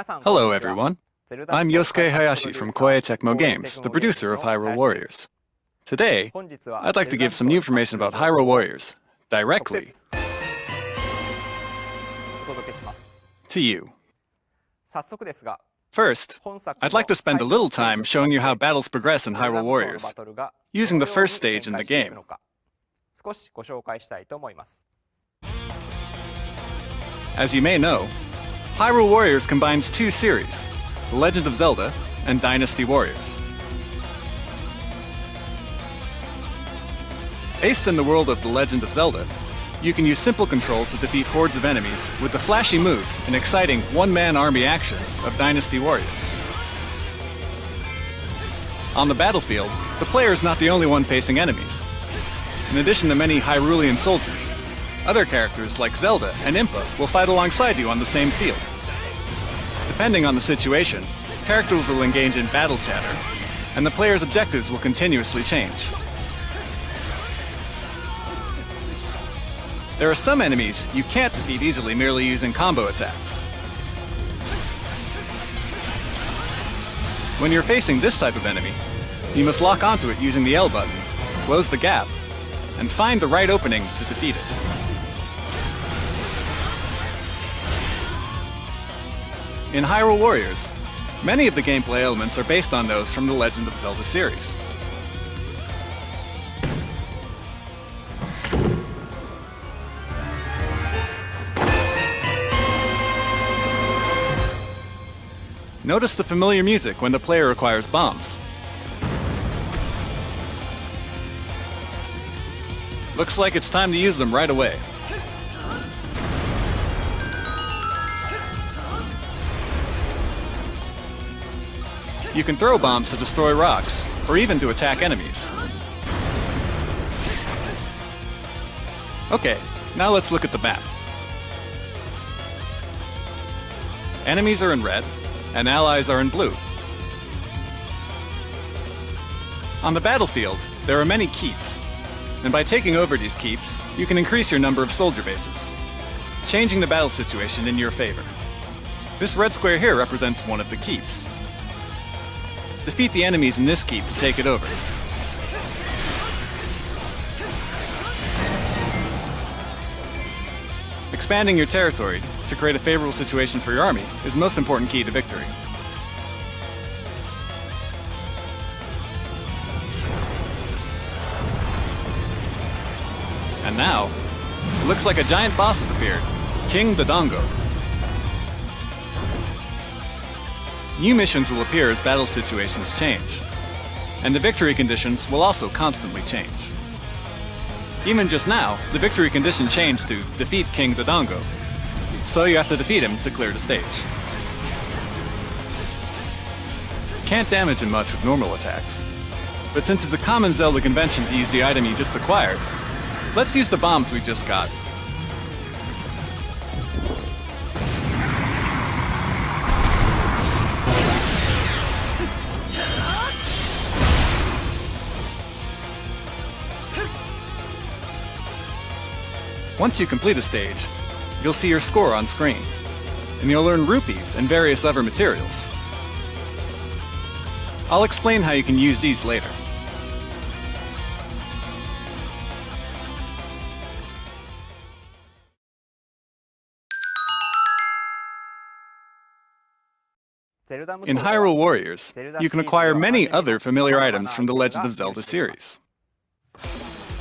Hello everyone, I'm Yosuke Hayashi from Koei Tecmo Games, the producer of Hyrule Warriors. Today, I'd like to give some new information about Hyrule Warriors, directly to you. First, I'd like to spend a little time showing you how battles progress in Hyrule Warriors, using the first stage in the game. As you may know, Hyrule Warriors combines two series, The Legend of Zelda and Dynasty Warriors. Based in the world of The Legend of Zelda, you can use simple controls to defeat hordes of enemies with the flashy moves and exciting one-man army action of Dynasty Warriors. On the battlefield, the player is not the only one facing enemies. In addition to many Hyrulean soldiers, other characters like Zelda and Impa will fight alongside you on the same field. Depending on the situation, characters will engage in battle chatter, and the player's objectives will continuously change. There are some enemies you can't defeat easily merely using combo attacks. When you're facing this type of enemy, you must lock onto it using the L button, close the gap, and find the right opening to defeat it. In Hyrule Warriors, many of the gameplay elements are based on those from the Legend of Zelda series. Notice the familiar music when the player acquires bombs. Looks like it's time to use them right away. You can throw bombs to destroy rocks, or even to attack enemies. Okay, now let's look at the map. Enemies are in red, and allies are in blue. On the battlefield, there are many keeps, and by taking over these keeps, you can increase your number of soldier bases, changing the battle situation in your favor. This red square here represents one of the keeps. Defeat the enemies in this keep to take it over. Expanding your territory to create a favorable situation for your army is the most important key to victory. And now, it looks like a giant boss has appeared, King Dodongo. New missions will appear as battle situations change, and the victory conditions will also constantly change. Even just now, the victory condition changed to defeat King Dodongo, so you have to defeat him to clear the stage. Can't damage him much with normal attacks, but since it's a common Zelda convention to use the item you just acquired, let's use the bombs we just got. Once you complete a stage, you'll see your score on screen, and you'll earn rupees and various other materials. I'll explain how you can use these later. In Hyrule Warriors, you can acquire many other familiar items from the Legend of Zelda series.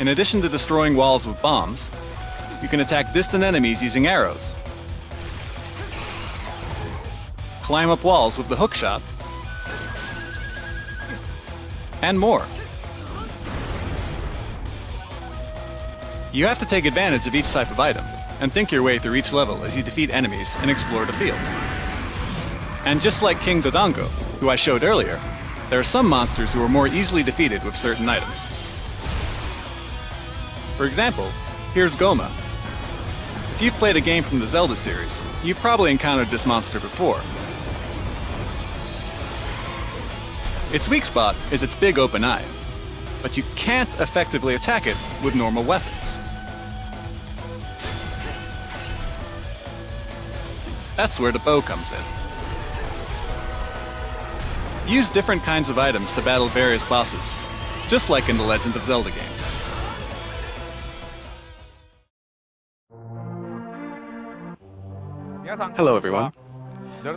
In addition to destroying walls with bombs, you can attack distant enemies using arrows, climb up walls with the hookshot, and more. You have to take advantage of each type of item, and think your way through each level as you defeat enemies and explore the field. And just like King Dodongo, who I showed earlier, there are some monsters who are more easily defeated with certain items. For example, here's Goma. If you've played a game from the Zelda series, you've probably encountered this monster before. Its weak spot is its big open eye, but you can't effectively attack it with normal weapons. That's where the bow comes in. Use different kinds of items to battle various bosses, just like in the Legend of Zelda games. Hello everyone.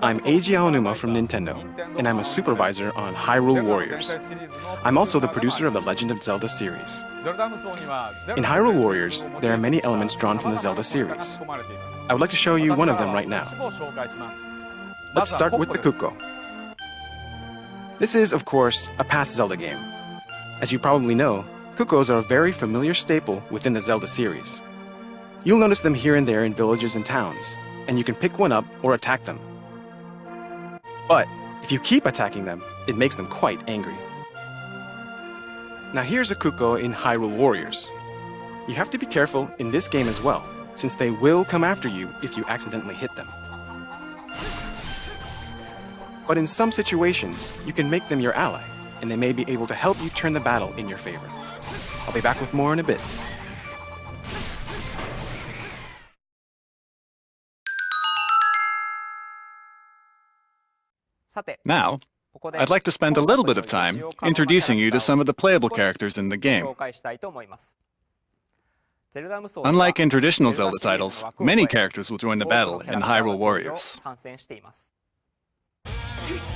I'm Eiji Aonuma from Nintendo, and I'm a supervisor on Hyrule Warriors. I'm also the producer of the Legend of Zelda series. In Hyrule Warriors, there are many elements drawn from the Zelda series. I would like to show you one of them right now. Let's start with the Kuko. This is, of course, a past Zelda game. As you probably know, Kukos are a very familiar staple within the Zelda series. You'll notice them here and there in villages and towns, and you can pick one up or attack them. But if you keep attacking them, it makes them quite angry. Now here's a Kuko in Hyrule Warriors. You have to be careful in this game as well, since they will come after you if you accidentally hit them. But in some situations, you can make them your ally, and they may be able to help you turn the battle in your favor. I'll be back with more in a bit. Now, I'd like to spend a little bit of time introducing you to some of the playable characters in the game. Unlike in traditional Zelda titles, many characters will join the battle in Hyrule Warriors.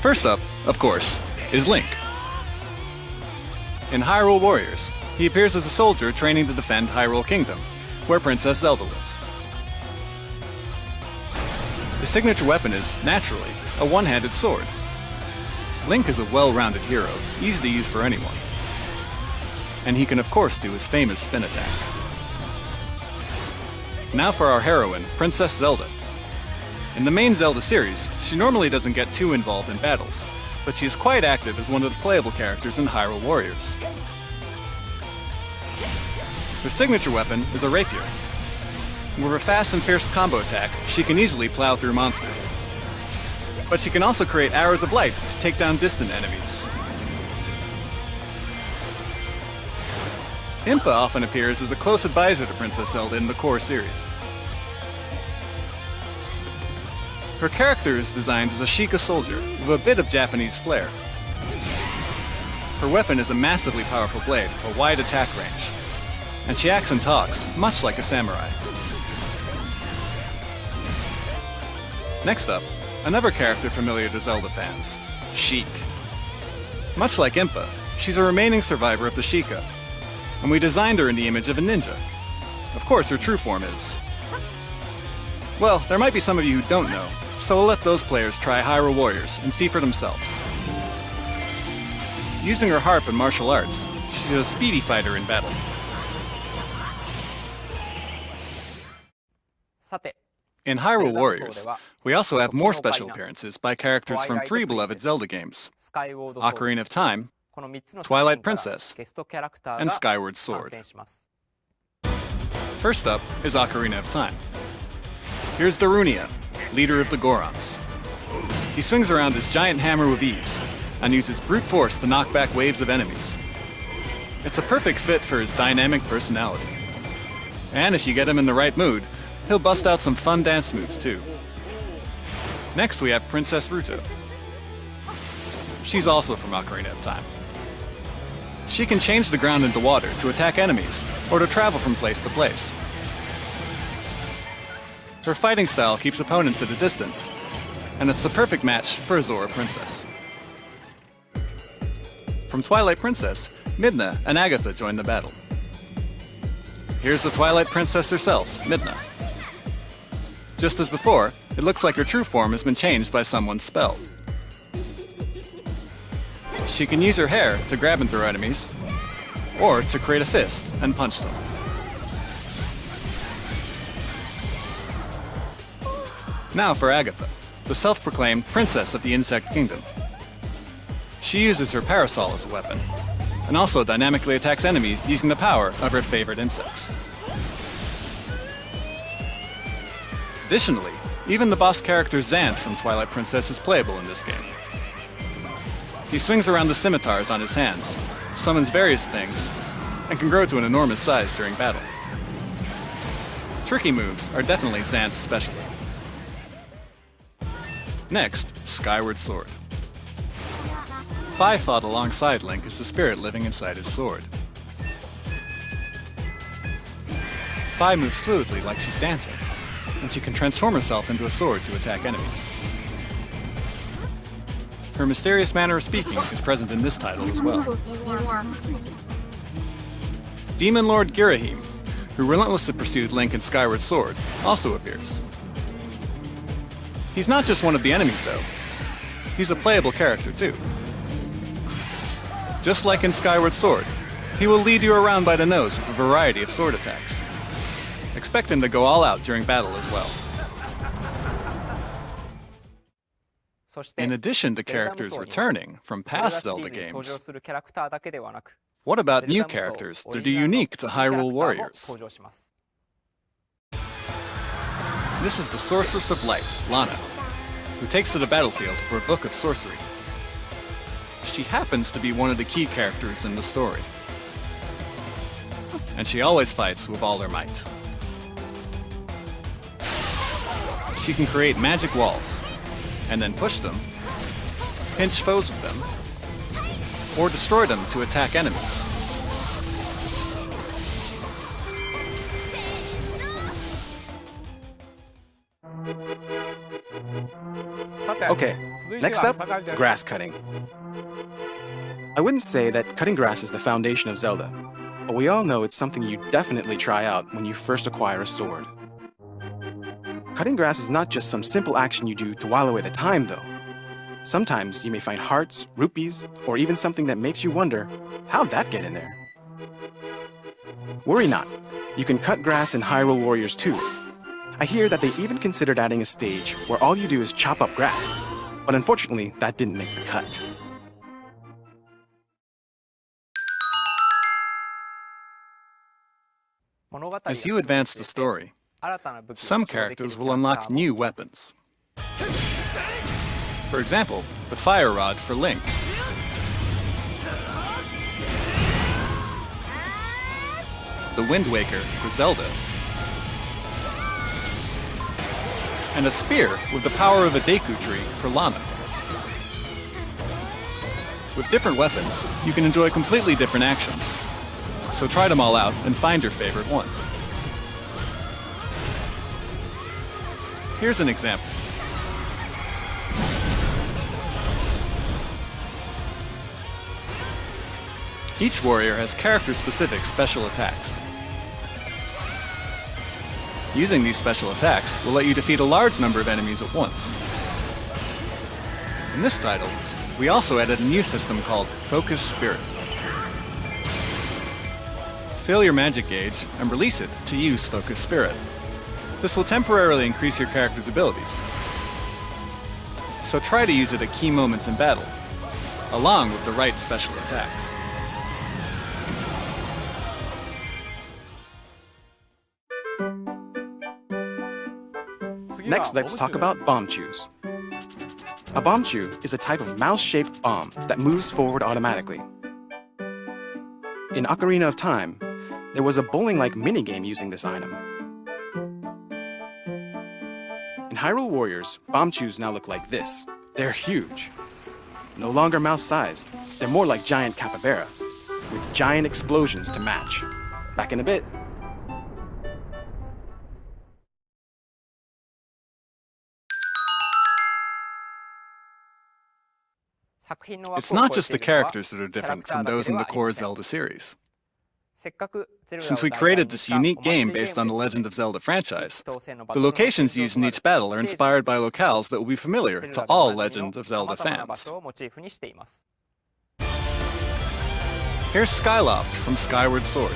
First up, of course, is Link. In Hyrule Warriors, he appears as a soldier training to defend Hyrule Kingdom, where Princess Zelda lives. His signature weapon is, naturally, a one-handed sword. Link is a well-rounded hero, easy to use for anyone. And he can of course do his famous spin attack. Now for our heroine, Princess Zelda. In the main Zelda series, she normally doesn't get too involved in battles, but she is quite active as one of the playable characters in Hyrule Warriors. Her signature weapon is a rapier. With her fast and fierce combo attack, she can easily plow through monsters. But she can also create arrows of light to take down distant enemies. Impa often appears as a close advisor to Princess Zelda in the core series. Her character is designed as a Sheikah soldier with a bit of Japanese flair. Her weapon is a massively powerful blade, a wide attack range, and she acts and talks much like a samurai. Next up, another character familiar to Zelda fans, Sheik. Much like Impa, she's a remaining survivor of the Sheikah, and we designed her in the image of a ninja. Of course, her true form is... Well, there might be some of you who don't know, so we'll let those players try Hyrule Warriors and see for themselves. Using her harp and martial arts, she's a speedy fighter in battle. In Hyrule Warriors, we also have more special appearances by characters from 3 beloved Zelda games: Ocarina of Time, Twilight Princess, and Skyward Sword. First up is Ocarina of Time. Here's Darunia, leader of the Gorons. He swings around his giant hammer with ease, and uses brute force to knock back waves of enemies. It's a perfect fit for his dynamic personality. And if you get him in the right mood, he'll bust out some fun dance moves too. Next we have Princess Ruto. She's also from Ocarina of Time. She can change the ground into water to attack enemies, or to travel from place to place. Her fighting style keeps opponents at a distance, and it's the perfect match for a Zora Princess. From Twilight Princess, Midna and Agatha join the battle. Here's the Twilight Princess herself, Midna. Just as before, it looks like her true form has been changed by someone's spell. She can use her hair to grab and throw enemies, or to create a fist and punch them. Now for Agatha, the self-proclaimed princess of the Insect Kingdom. She uses her parasol as a weapon, and also dynamically attacks enemies using the power of her favorite insects. Additionally, even the boss character Zant from Twilight Princess is playable in this game. He swings around the scimitars on his hands, summons various things, and can grow to an enormous size during battle. Tricky moves are definitely Zant's specialty. Next, Skyward Sword. Fi fought alongside Link as the spirit living inside his sword. Fi moves fluidly like she's dancing, and she can transform herself into a sword to attack enemies. Her mysterious manner of speaking is present in this title as well. Demon Lord Girahim, who relentlessly pursued Link in Skyward Sword, also appears. He's not just one of the enemies though, he's a playable character too. Just like in Skyward Sword, he will lead you around by the nose with a variety of sword attacks. Expect him to go all out during battle as well. In addition to characters returning from past Zelda games, what about new characters that are unique to Hyrule Warriors? This is the Sorceress of Light, Lana, who takes to the battlefield for a book of sorcery. She happens to be one of the key characters in the story. And she always fights with all her might. She can create magic walls, and then push them, pinch foes with them, or destroy them to attack enemies. Okay, next up, grass cutting. I wouldn't say that cutting grass is the foundation of Zelda, but we all know it's something you definitely try out when you first acquire a sword. Cutting grass is not just some simple action you do to while away the time, though. Sometimes you may find hearts, rupees, or even something that makes you wonder, how'd that get in there? Worry not, you can cut grass in Hyrule Warriors too. I hear that they even considered adding a stage where all you do is chop up grass, but unfortunately that didn't make the cut. As you advance the story, some characters will unlock new weapons. For example, the Fire Rod for Link. The Wind Waker for Zelda. And a spear with the power of a Deku Tree for Lana. With different weapons, you can enjoy completely different actions. So try them all out and find your favorite one. Here's an example. Each warrior has character-specific special attacks. Using these special attacks will let you defeat a large number of enemies at once. In this title, we also added a new system called Focus Spirit. Fill your magic gauge and release it to use Focus Spirit. This will temporarily increase your character's abilities. So try to use it at key moments in battle, along with the right special attacks. Next, let's talk about bomb chews. A bomb chew is a type of mouse-shaped bomb that moves forward automatically. In Ocarina of Time, there was a bowling-like minigame using this item. In Hyrule Warriors, bomb chews now look like this. They're huge. No longer mouse-sized, they're more like giant capybara, with giant explosions to match. Back in a bit. It's not just the characters that are different from those in the core Zelda series. Since we created this unique game based on the Legend of Zelda franchise, the locations used in each battle are inspired by locales that will be familiar to all Legend of Zelda fans. Here's Skyloft from Skyward Sword.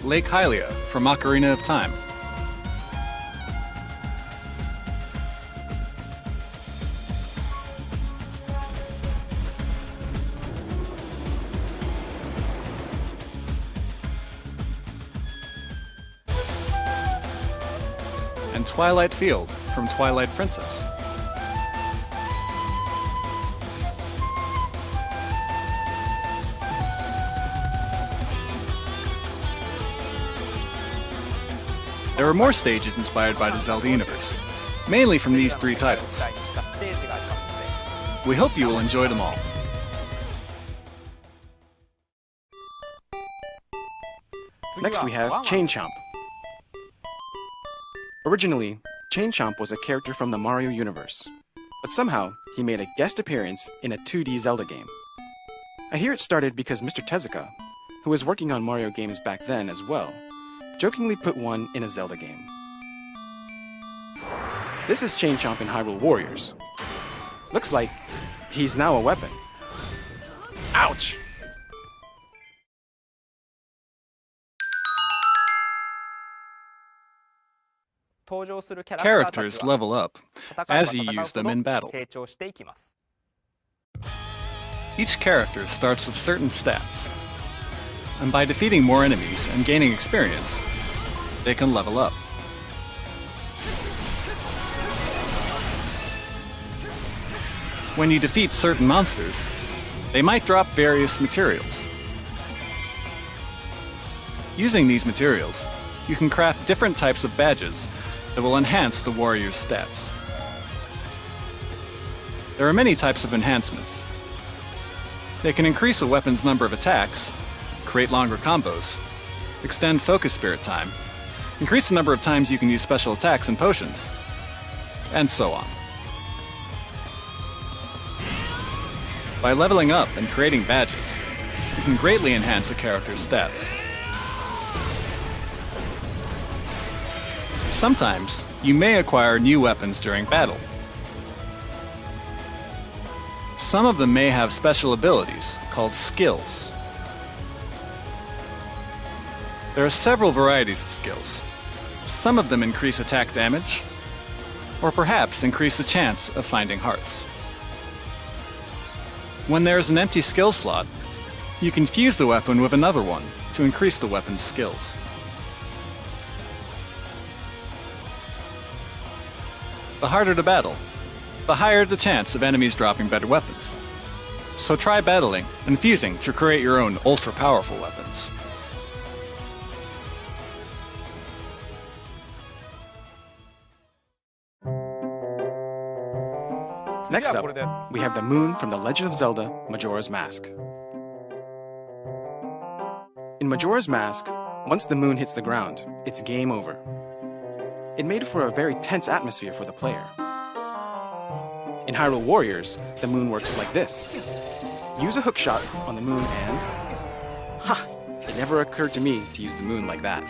Lake Hylia from Ocarina of Time. And Twilight Field from Twilight Princess. There are more stages inspired by the Zelda universe, mainly from these 3 titles. We hope you will enjoy them all. Next we have Chain Chomp. Originally, Chain Chomp was a character from the Mario universe, but somehow he made a guest appearance in a 2D Zelda game. I hear it started because Mr. Tezuka, who was working on Mario games back then as well, jokingly put one in a Zelda game. This is Chain Chomp in Hyrule Warriors. Looks like he's now a weapon. Ouch! Characters level up as you use them in battle. Each character starts with certain stats, and by defeating more enemies and gaining experience, they can level up. When you defeat certain monsters, they might drop various materials. Using these materials, you can craft different types of badges that will enhance the warrior's stats. There are many types of enhancements. They can increase a weapon's number of attacks, create longer combos, extend focus spirit time, increase the number of times you can use special attacks and potions, and so on. By leveling up and creating badges, you can greatly enhance a character's stats. Sometimes, you may acquire new weapons during battle. Some of them may have special abilities, called skills. There are several varieties of skills. Some of them increase attack damage, or perhaps increase the chance of finding hearts. When there is an empty skill slot, you can fuse the weapon with another one to increase the weapon's skills. The harder the battle, the higher the chance of enemies dropping better weapons. So try battling and fusing to create your own ultra-powerful weapons. Next up, we have the moon from The Legend of Zelda: Majora's Mask. In Majora's Mask, once the moon hits the ground, it's game over. It made for a very tense atmosphere for the player. In Hyrule Warriors, the moon works like this. Use a hookshot on the moon and... Ha! It never occurred to me to use the moon like that.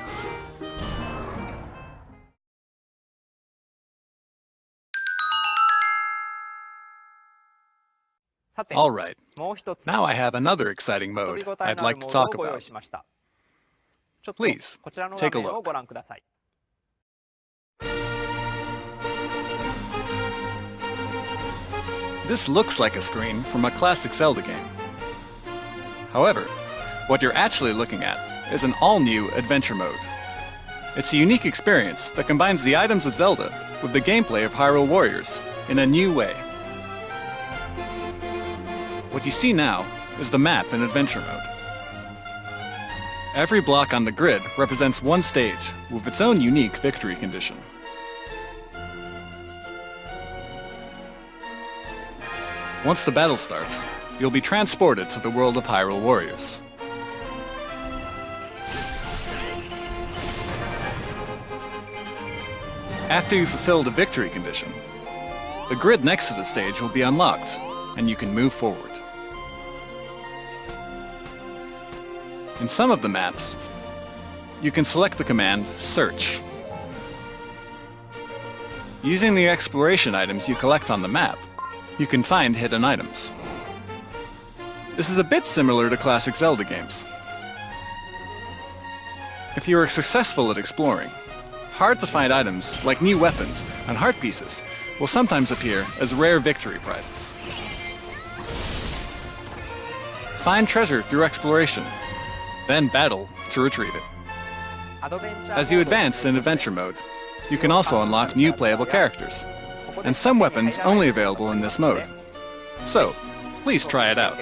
Alright, now I have another exciting mode I'd like to talk about. Please, take a look. This looks like a screen from a classic Zelda game. However, what you're actually looking at is an all-new adventure mode. It's a unique experience that combines the items of Zelda with the gameplay of Hyrule Warriors in a new way. What you see now is the map in adventure mode. Every block on the grid represents one stage with its own unique victory condition. Once the battle starts, you'll be transported to the world of Hyrule Warriors. After you fulfill the victory condition, the grid next to the stage will be unlocked, and you can move forward. In some of the maps, you can select the command Search. Using the exploration items you collect on the map, you can find hidden items. This is a bit similar to classic Zelda games. If you are successful at exploring, hard-to-find items like new weapons and heart pieces will sometimes appear as rare victory prizes. Find treasure through exploration, then battle to retrieve it. As you advance in adventure mode, you can also unlock new playable characters, and some weapons only available in this mode. So, please try it out.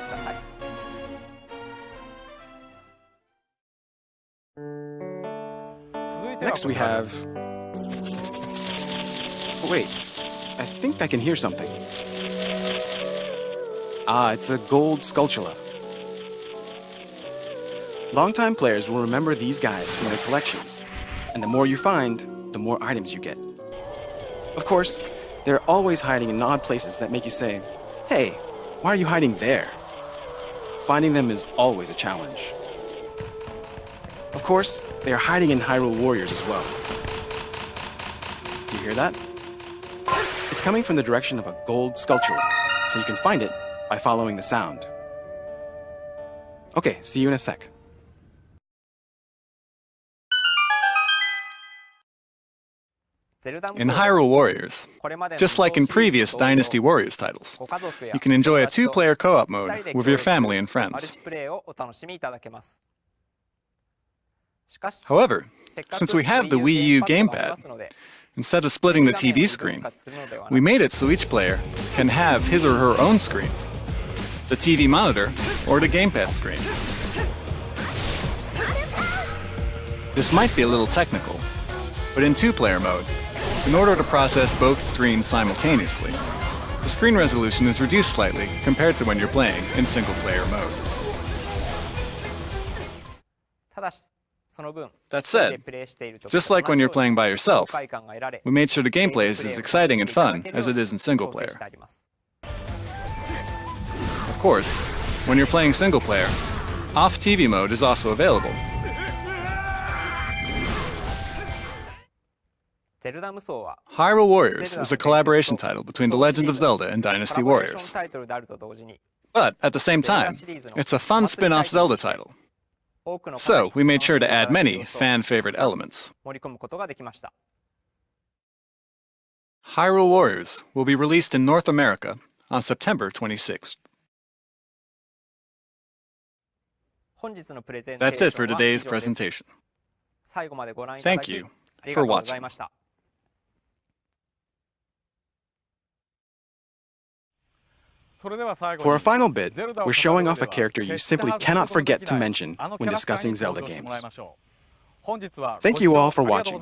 Next we have... Oh, wait, I think I can hear something. Ah, it's a gold Skulltula. Longtime players will remember these guys from their collections, and the more you find, the more items you get. Of course, they're always hiding in odd places that make you say, "Hey, why are you hiding there?" Finding them is always a challenge. Of course, they are hiding in Hyrule Warriors as well. Do you hear that? It's coming from the direction of a gold Skulltula, so you can find it by following the sound. Okay, see you in a sec. In Hyrule Warriors, just like in previous Dynasty Warriors titles, you can enjoy a two-player co-op mode with your family and friends. However, since we have the Wii U gamepad, instead of splitting the TV screen, we made it so each player can have his or her own screen, the TV monitor or the gamepad screen. This might be a little technical, but in two-player mode, in order to process both screens simultaneously, the screen resolution is reduced slightly compared to when you're playing in single-player mode. That said, just like when you're playing by yourself, we made sure the gameplay is as exciting and fun as it is in single-player. Of course, when you're playing single-player, off-TV mode is also available. Hyrule Warriors is a collaboration title between The Legend of Zelda and Dynasty Warriors. But at the same time, it's a fun spin-off Zelda title. So we made sure to add many fan-favorite elements. Hyrule Warriors will be released in North America on September 26th. That's it for today's presentation. Thank you for watching. For our final bit, we're showing off a character you simply cannot forget to mention when discussing Zelda games. Thank you all for watching.